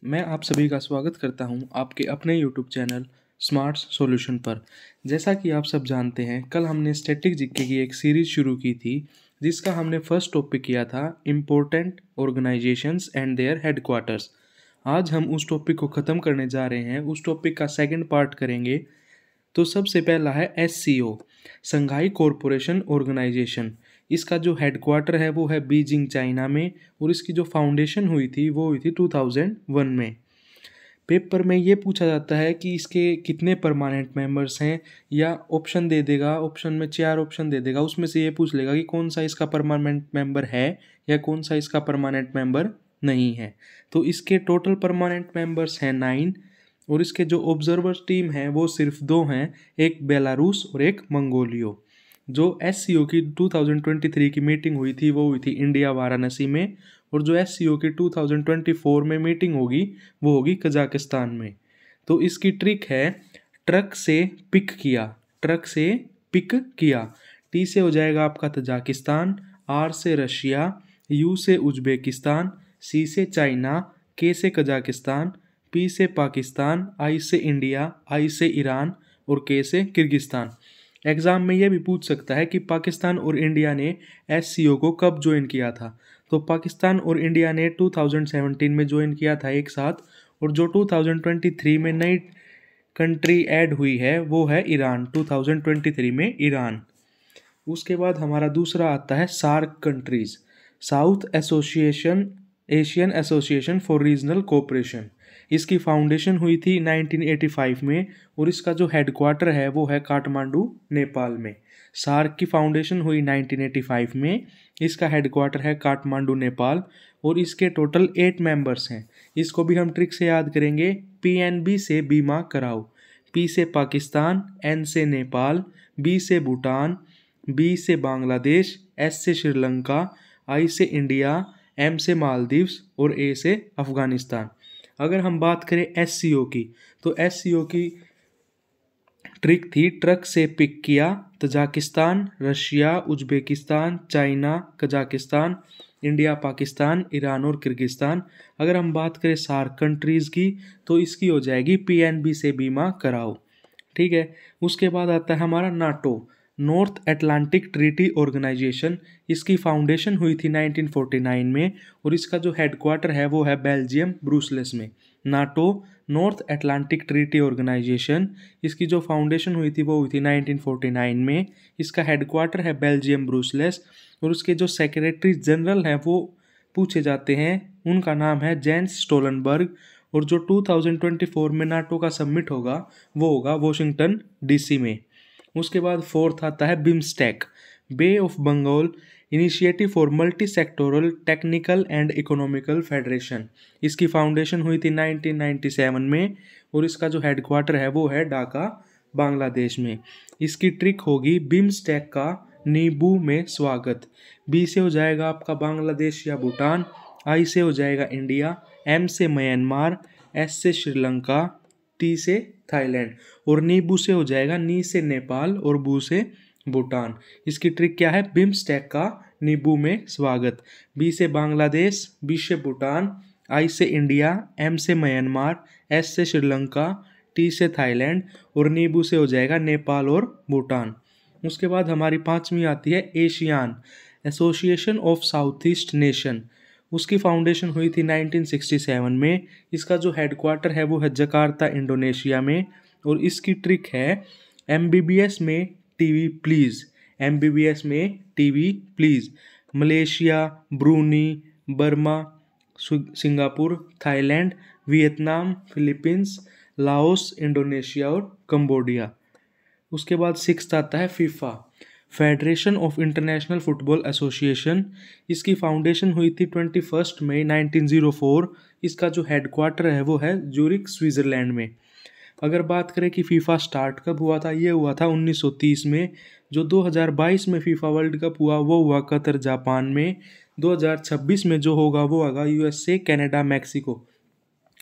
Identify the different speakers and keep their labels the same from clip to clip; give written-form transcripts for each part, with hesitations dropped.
Speaker 1: मैं आप सभी का स्वागत करता हूं आपके अपने यूट्यूब चैनल स्मार्ट सॉल्यूशन पर। जैसा कि आप सब जानते हैं, कल हमने स्टैटिक जीके की एक सीरीज शुरू की थी जिसका हमने फर्स्ट टॉपिक किया था important organisations and their headquarters. आज हम उस टॉपिक को ख़त्म करने जा रहे हैं। उस टॉपिक का सेकंड पार्ट करेंगे। तो सबसे पहला है SCO, संघाई कॉरपोरेशन ऑर्गेनाइजेशन। इसका जो हेडक्वार्टर है वो है बीजिंग चाइना में, और इसकी जो फाउंडेशन हुई थी वो हुई थी 2001 में। पेपर में ये पूछा जाता है कि इसके कितने परमानेंट मेंबर्स हैं, या ऑप्शन दे देगा, ऑप्शन में 4 ऑप्शन दे देगा, उसमें से ये पूछ लेगा कि कौन सा इसका परमानेंट मेंबर है या कौन सा इसका परमानेंट मेंबर नहीं है। तो इसके टोटल परमानेंट मेंबर्स हैं 9, और इसके जो ऑब्जर्वर टीम है वो सिर्फ 2 हैं, एक बेलारूस और एक मंगोलियो। जो SCO की 2023 की मीटिंग हुई थी वो हुई थी इंडिया वाराणसी में, और जो SCO की 2024 में मीटिंग होगी वो होगी कजाकिस्तान में। तो इसकी ट्रिक है ट्रक से पिक किया, ट्रक से पिक किया। T से हो जाएगा आपका तजाकिस्तान, R से रशिया, U से उज्बेकिस्तान, C से चाइना, K से कजाकिस्तान, P से पाकिस्तान, I से इंडिया, I से ईरान और K से किर्गिस्तान। एग्ज़ाम में ये भी पूछ सकता है कि पाकिस्तान और इंडिया ने SCO को कब ज्वाइन किया था। तो पाकिस्तान और इंडिया ने 2017 में ज्वाइन किया था एक साथ, और जो 2023 में नई कंट्री ऐड हुई है वो है ईरान, 2023 में ईरान। उसके बाद हमारा दूसरा आता है SAARC countries, South Association, Asian Association for Regional Cooperation. इसकी फाउंडेशन हुई थी 1985 में, और इसका जो हेडक्वार्टर है वो है काठमांडू, नेपाल में। सार्क की फाउंडेशन हुई 1985 में, इसका हेडक्वार्टर है काठमांडू, नेपाल, और इसके टोटल 8 मेंबर्स हैं। इसको भी हम ट्रिक से याद करेंगे। PNB से बीमा कराओ। P से पाकिस्तान, N से नेपाल, B से भूटान, B से बांग्लादेश, S से श्रीलंका, I से इंडिया, M से मालदीव्स और A से अफगानिस्तान। अगर हम बात करें SCO की, तो SCO की ट्रिक थी ट्रक से पिक किया, Tajikistan, Russia, Uzbekistan, China, Kazakhstan, India, Pakistan, Iran और किर्गिस्तान। अगर हम बात करें सार्क कंट्रीज़ की, तो इसकी हो जाएगी PNB से बीमा कराओ। ठीक है। उसके बाद आता है हमारा NATO, North Atlantic Treaty Organisation. इसकी फाउंडेशन हुई थी 1949 में, और इसका जो हेडक्वार्टर है वो है बेल्जियम, ब्रुसेल्स में। NATO, North Atlantic Treaty Organisation, इसकी जो फाउंडेशन हुई थी वो हुई थी 1949 में। इसका हेडक्वार्टर है बेल्जियम, ब्रुसेल्स, और उसके जो सेक्रेटरी जनरल हैं वो पूछे जाते हैं, उनका नाम है जेंस स्टोलनबर्ग। और जो 2024 में नाटो का समिट होगा वो होगा वॉशिंगटन DC में। उसके बाद फोर्थ आता है BIMSTEC, Bay of Bengal Initiative for Multi Sectoral Technical and Economical Federation. इसकी फाउंडेशन हुई थी 1997 में, और इसका जो हेडक्वार्टर है वो है ढाका, बांग्लादेश में। इसकी ट्रिक होगी बिम्स्टेक का नींबू में स्वागत। B से हो जाएगा आपका बांग्लादेश या भूटान, I से हो जाएगा इंडिया, M से म्यांमार, S से श्रीलंका, T से थाईलैंड, और नींबू से हो जाएगा नी से नेपाल और बू से भूटान। इसकी ट्रिक क्या है? बिम्स्टेक का नींबू में स्वागत। B से बांग्लादेश, B से भूटान, I से इंडिया, M से म्यांमार, S से श्रीलंका, T से थाईलैंड, और नींबू से हो जाएगा नेपाल और भूटान। उसके बाद हमारी पांचवी आती है ASEAN, Association of South East Nation. उसकी फाउंडेशन हुई थी 1967 में। इसका जो हेडक्वार्टर है वो है जकार्ता, इंडोनेशिया में, और इसकी ट्रिक है MBBS में टीवी प्लीज़, MBBS में TV please. Malaysia, Bruny, Burma, Singapore, Thailand, Vietnam, Philippines, Laos, Indonesia और कंबोडिया। उसके बाद सिक्स्थ आता है FIFA, federation of international football association. इसकी फाउंडेशन हुई थी 21 मई 1904। इसका जो हेडक्वार्टर है वो है ज्यूरिख, स्विट्ज़रलैंड में। अगर बात करें कि फीफा स्टार्ट कब हुआ था, ये हुआ था 1930 में। जो 2022 में फीफा वर्ल्ड कप हुआ वो हुआ कतर, जापान में। 2026 में जो होगा वो होगा USA, कनाडा, मैक्सिको।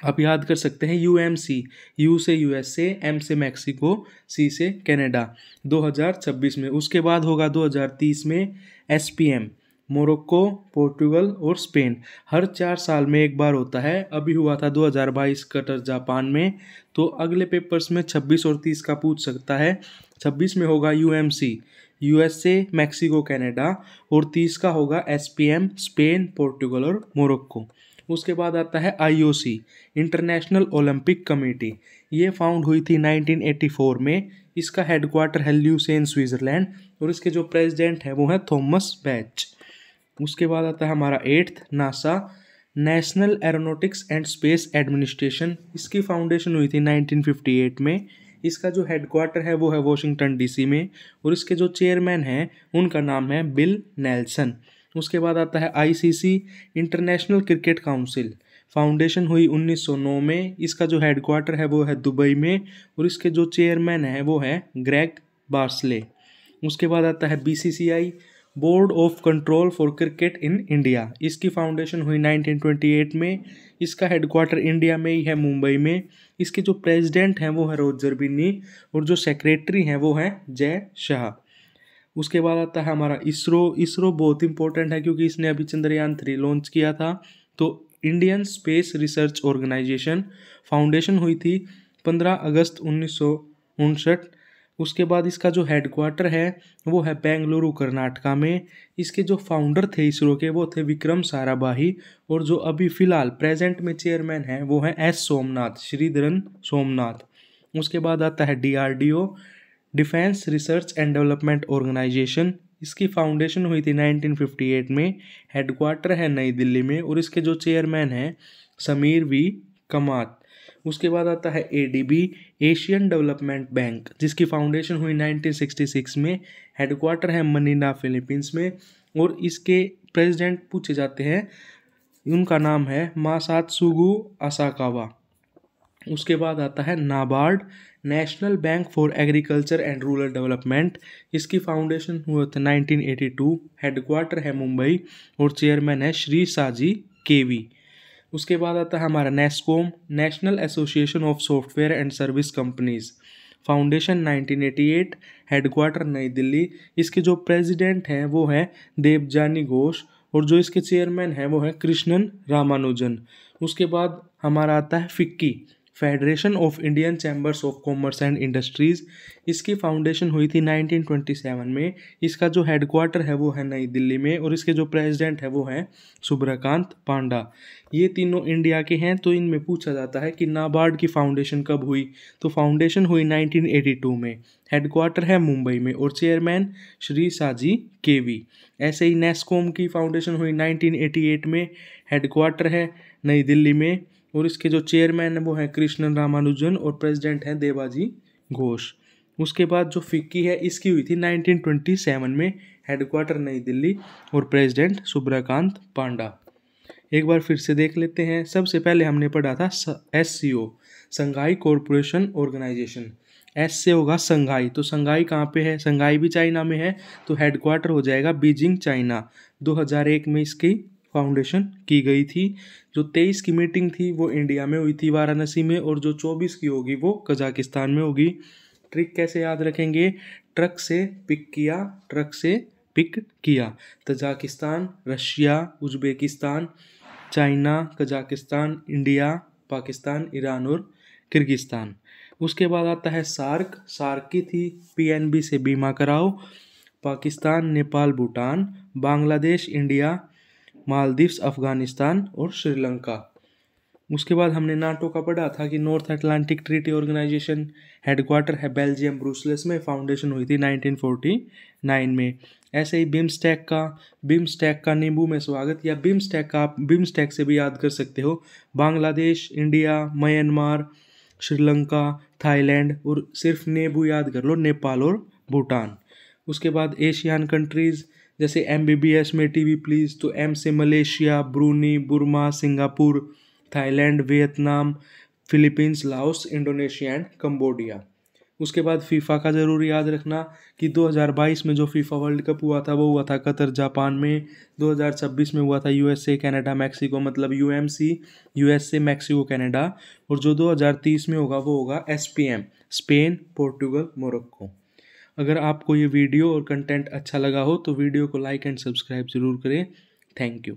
Speaker 1: आप याद कर सकते हैं UMC, U से USA, M से मैक्सिको, C से कनाडा, 2026 में। उसके बाद होगा 2030 में SPM, मोरक्को, पोर्टुगल और स्पेन। हर 4 साल में एक बार होता है। अभी हुआ था 2022 कतर जापान में। तो अगले पेपर्स में 26 और 30 का पूछ सकता है। 26 में होगा यूएमसी, यूएसए, मैक्सिको, कनाडा, और 30 का होगा एसपीएम, स्पेन, पोर्टुगल और मोरक्को। उसके बाद आता है आईओसी, इंटरनेशनल ओलंपिक कमेटी। ये फाउंड हुई थी 1984 में। इसका हेडक्वार्टर है ल्यूसेन, स्विट्जरलैंड, और इसके जो प्रेसिडेंट हैं वो हैं थॉमस बैच। उसके बाद आता है हमारा 8th NASA, national aeronautics and space administration. इसकी फाउंडेशन हुई थी 1958 में। इसका जो हेडक्वार्टर है वो है वॉशिंगटन डीसी में, और इसके जो चेयरमैन हैं उनका नाम है बिल नेल्सन। उसके बाद आता है ICC, international cricket council. Foundation हुई 1909 में। इसका जो हेडक्वार्टर है वो है दुबई में, और इसके जो चेयरमैन हैं वो है ग्रेग बार्सले। उसके बाद आता है BCCI, board of control for cricket in India. इसकी फाउंडेशन हुई 1928 में। इसका हेडक्वार्टर इंडिया में ही है, मुंबई में। इसके जो प्रेसिडेंट हैं वो है रोजर बिन्नी, और जो सेक्रेटरी हैं वो हैं जय शाह। उसके बाद आता है हमारा इसरो। इसरो बहुत इंपॉर्टेंट है क्योंकि इसने अभी चंद्रयान 3 लॉन्च किया था। तो Indian Space Research Organisation, foundation हुई थी 15 अगस्त 1959। उसके बाद इसका जो हेडक्वार्टर है वो है बेंगलुरु, कर्नाटका में। इसके जो फाउंडर थे इसरो के वो थे विक्रम साराभाई, और जो अभी फिलहाल प्रेजेंट में चेयरमैन हैं वो हैं एस सोमनाथ, श्रीधरन सोमनाथ। उसके बाद आता है DRDO, Defence Research and Development Organisation. इसकी फाउंडेशन हुई थी 1958 में। हेडक्वार्टर है नई दिल्ली में, और इसके जो चेयरमैन हैं समीर वी कमात। उसके बाद आता है एडीबी, एशियन डेवलपमेंट बैंक, जिसकी फाउंडेशन हुई 1966 में। हेडक्वार्टर है मनीला, फिलीपींस में, और इसके प्रेसिडेंट पूछे जाते हैं, उनका नाम है मासात्सुगु असाकावा। उसके बाद आता है NABARD, national bank for agriculture and rural development. इसकी फाउंडेशन हुआ था 1982। हेडक्वार्टर है मुंबई, और चेयरमैन है श्री साजी केवी। उसके बाद आता है हमारा NASSCOM, national association of software and service companies. Foundation 1988, headquarter नई दिल्ली। इसके जो प्रेसिडेंट हैं वो हैं देवजानी घोष, और जो इसके चेयरमैन हैं वो हैं कृष्णन रामानुजन। उसके बाद हमारा आता है FICCI, federation of Indian chambers of commerce and industries. इसकी फाउंडेशन हुई थी 1927 में। इसका जो हेडक्वार्टर है वो है नई दिल्ली में, और इसके जो प्रेसिडेंट है वो हैं सुब्रकांत पांडा। ये तीनों इंडिया के हैं। तो इनमें पूछा जाता है कि नाबार्ड की फाउंडेशन कब हुई, तो फाउंडेशन हुई 1982 में। हेडक्वार्टर है मुंबई में, और चेयरमैन श्री साजी केवी। ऐसे ही नेस्कॉम की फाउंडेशन हुई 1988 में। हेडक्वार्टर है नई दिल्ली में, और इसके जो चेयरमैन है वो हैं कृष्णन रामानुजन, और प्रेसिडेंट हैं देवाजी घोष। उसके बाद जो फिक्की है इसकी हुई थी 1927 में। हेडक्वार्टर नई दिल्ली, और प्रेसिडेंट सुब्रकांत पांडा। एक बार फिर से देख लेते हैं। सबसे पहले हमने पढ़ा था SCO, Shanghai corporation organisation. S से होगा संघाई, तो संघाई कहाँ पे है? संघाई भी चाइना में है, तो हेडक्वार्टर हो जाएगा बीजिंग, चाइना। 2001 में इसकी फाउंडेशन की गई थी। जो 23 की मीटिंग थी वो इंडिया में हुई थी, वाराणसी में, और जो 24 की होगी वो कजाकिस्तान में होगी। ट्रिक कैसे याद रखेंगे? ट्रक से पिक किया, ट्रक से पिक किया। Tajikistan, Russia, Uzbekistan, China, Kazakhstan, India, Pakistan, Iran और किर्गिस्तान। उसके बाद आता है सार्क। सार्क की थी PNB से बीमा कराओ। पाकिस्तान, नेपाल, भूटान, बांग्लादेश, इंडिया, मालदीव्स, अफगानिस्तान और श्रीलंका। उसके बाद हमने नाटो का पढ़ा था कि North Atlantic Treaty Organisation, headquarter है बेल्जियम, ब्रुसेल्स में। फाउंडेशन हुई थी 1949 में। ऐसे ही बिम्स्टेक का नींबू में स्वागत, या बिम्स्टेक का आप बिम्स्टेक से भी याद कर सकते हो। Bangladesh, India, Myanmar, Sri Lanka, Thailand, और सिर्फ नींबू याद कर लो, नेपाल और भूटान। उसके बाद एशियन कंट्रीज़, जैसे MBBS में टीवी प्लीज़, तो M से Malaysia, Brunei, Burma, Singapore, Thailand, Vietnam, Philippines, Laos, Indonesia and Cambodia. उसके बाद फीफा का ज़रूर याद रखना कि 2022 में जो फीफा वर्ल्ड कप हुआ था वो हुआ था कतर जापान में। 2026 में हुआ था USA कनाडा मैक्सिको, मतलब UMC, USA मैक्सिको कनाडा। और जो 2030 में होगा वो होगा SPM, स्पेन, पोर्टुगल, मोरक्को। अगर आपको ये वीडियो और कंटेंट अच्छा लगा हो तो वीडियो को लाइक एंड सब्सक्राइब ज़रूर करें। Thank you.